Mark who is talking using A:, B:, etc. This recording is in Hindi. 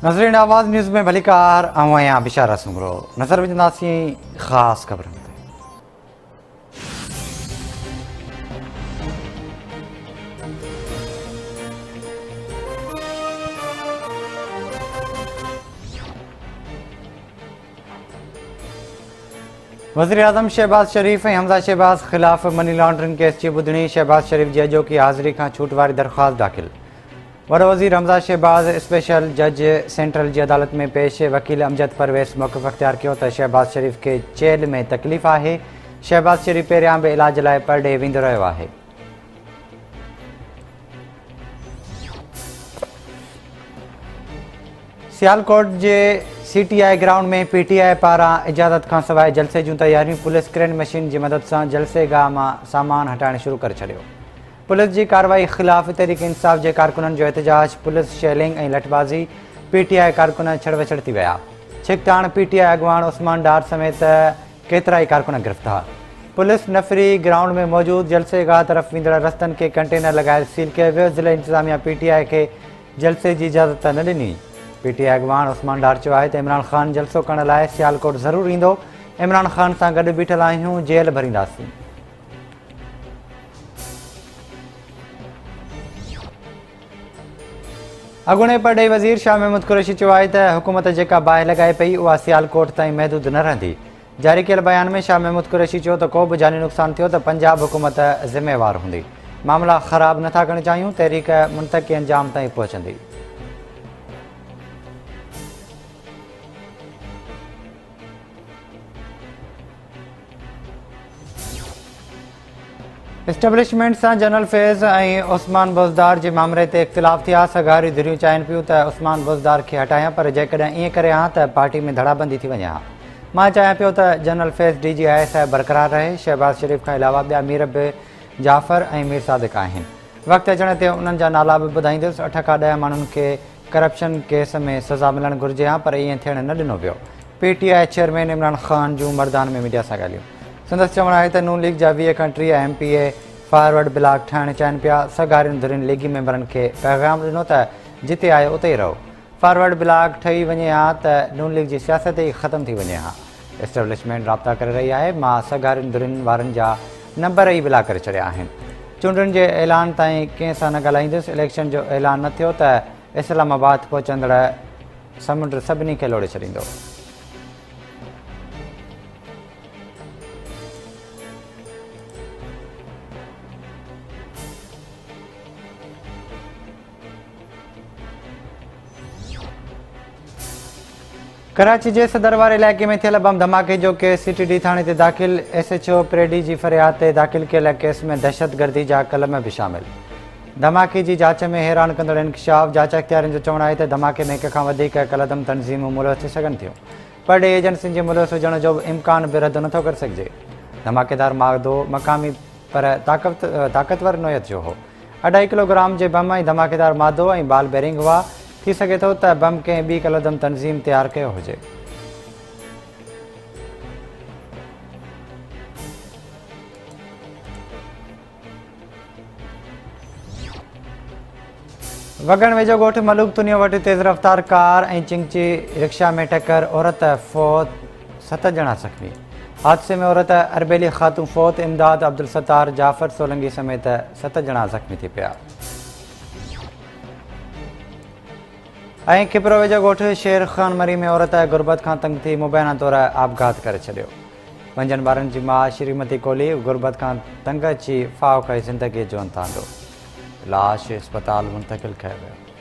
A: नजरीन आवाज़ न्यूज़ में भलीकार आया बिशारा सुमरो नज़र विझंदासीं ख़ासि ख़बरनि ते। वज़ीर आज़म शहबाज शरीफ़ ऐं हमज़ा शहबाज ख़िलाफ़ मनी लॉन्ड्रिंग केस जी ॿुधणी। शहबाज शरीफ़ जी अॼोकी हाज़िरी खां छूट वारी दरख़्वास्त दाख़िल। वॾो वज़ीर हमज़ा शहबाज स्पेशल जज सेंट्रल जी अदालत में पेश। वकील अमजद परवेज़ मौक़िफ़ अख़्तियार कयो त शहबाज शरीफ़ खे जेल में तकलीफ़ आहे। शहबाज शरीफ़ पहिरियां बि इलाज लाइ परॾे वेंदो रहियो आहे। सियालकोट जे CTI ग्राउंड में PTI पारां इजाज़त खां सवाइ जलसे जूं तयारियूं। पुलिस क्रेन मशीन जी मदद सां जलसेगाह मां सामान हटाइण शुरू करे छॾियो। पुलिस जी कार्रवाई ख़िलाफ़ तहरीक इंसाफ़ जे कारकुननि जो एहतजाज। पुलिस शेलिंग ऐं लठबाज़ी। PTI कारकुन छड़वछड़ थी विया। छिकताण PTI अॻुवाण उस्मान डार समेत केतिरा ई कारकुन गिरफ़्तार। पुलिस नफ़री ग्राउंड में मौजूदु जलसेगाह तरफ़ वेंदड़ रस्तनि खे कंटेनर लॻाए सील कयो वियो। ज़िले इंतिज़ामिया PTI खे जलसे जी इजाज़त न ॾिनी। PTI अॻुवाण उस्मान डार चयो आहे त इमरान ख़ान जलसो करण लाइ सियालकोट ज़रूरु ईंदो। इमरान ख़ान सां गॾु बीठल आहियूं, जेल भरींदासीं। अॻूणे परॾेही वज़ीर शाह महमूद कुरैशी चयो आहे त हुकूमत जेका बाहि लॻाए पई उहा सियालकोट ताईं महदूद न रहंदी। जारी कयल बयान में शाह महमूद कुरैशी चयो त को बि जानी नुक़सान थियो त पंजाब हुकूमत ज़िम्मेवार हूंदी। मामला ख़राब नथा करणु चाहियूं, तहरीक मुंतक़ी अंजाम ताईं पहुचंदी। एस्टेब्लिशमेंट सां जनरल फैज़ ऐं उस्मान बुज़दार जे मामले ते इख़्तिलाफ़ थिया। सगारियूं धीरियूं चाहिनि पियूं त उस्मान बुज़दार खे हटायां, पर जेकॾहिं ईअं करे हा त पार्टी में धड़ाबंदी थी वञे हा। मां चाहियां पियो त जनरल फैज़ DGI बरक़रार रहे। शहबाज शरीफ़ खां अलावा ॿिया मीर बि जाफ़र ऐं मीर सादिक आहिनि। वक़्तु अचण ते उन्हनि जा नाला बि ॿुधाईंदुसि। 8 खां 10 माण्हुनि खे करप्शन केस में सज़ा मिलणु घुरिजे हा, पर ईअं थियणु न ॾिनो वियो। PTI चेयरमैन इमरान ख़ान जूं मर्दान में मीडिया सां ॻाल्हियूं। संदसि चवणु आहे त नून लीग जा 20 खां 30 MPA फॉरवर्ड ब्लॉक ठाहिणु चाहिनि पिया। सगारियुनि धुरियुनि लीगी मेंबरनि खे पैगाम ॾिनो त जिते आयो उते ई रहो। फॉरवर्ड ब्लॉक ठही वञे हा त नून लीग जी सियासत ई ख़तमु थी वञे हा। एस्टेब्लिशमेंट राब्ता करे रही आहे। मां सगारियुनि धुरियुनि वारनि जा नंबर ई ब्लॉक करे छॾिया आहिनि। चूंडुनि जे ऐलान ताईं कंहिं सां न ॻाल्हाईंदुसि। इलेक्शन जो ऐलान न थियो त इस्लामाबाद पहुचंदड़ समुंड सभिनी खे लोड़े छॾींदो। कराची जे सदरवार इलाइक़े में थियल बम धमाके जो केस CTD थाणे ते दाख़िल। SHO प्रेडी जी फ़रियाद ते दाख़िल कयल केस में दहशतगर्दी जा कलम बि शामिल। धमाके जी जांच में हैरान कंदड़ इंकशाफ। जांच अख़्तियारनि जो चवणु आहे त धमाके में 1 खां वधीक कलदम तनज़ीमूं मुलविस थी सघनि थियूं। परॾे एजेंसियुनि जे मुलविस हुजण जो बि इम्कान बि रद्द नथो करे सघिजे। धमाकेदार मादो मक़ामी पर ताक़तवर नोयत जो हो। 2.5 किलोग्राम जे बम ऐं धमाकेदार मादो ऐं बाल बेरिंग हुआ। थी सघे थो त बम कंहिं ॿी कलदम तनज़ीम तयारु कयो हुजे। वगण वेझो ॻोठ मलूक तुनियो वटि तेज़ रफ़्तार कार ऐं चिंची रिक्शा में टकर। औरत फ़ौत, 7 ॼणा ज़ख़्मी। हादसे में औरत अरबेली ख़ातून फ़ौत। इमदाद अब्दुल सत्तार जाफ़र सोलंगी समेत 7 ॼणा ज़ख़्मी थी पिया। ऐं खिपरो वेझो ॻोठ शेर ख़ान मरी में औरत गुरबत खां तंग थी मुबैना तौरु आपघात करे छॾियो। 5 ॿारनि जी माउ श्रीमती कोहली गुरबत खां तंग अची फाव करे ज़िंदगीअ जो अंत आंदो। लाश अस्पताल मुंतक़िल कयो वियो।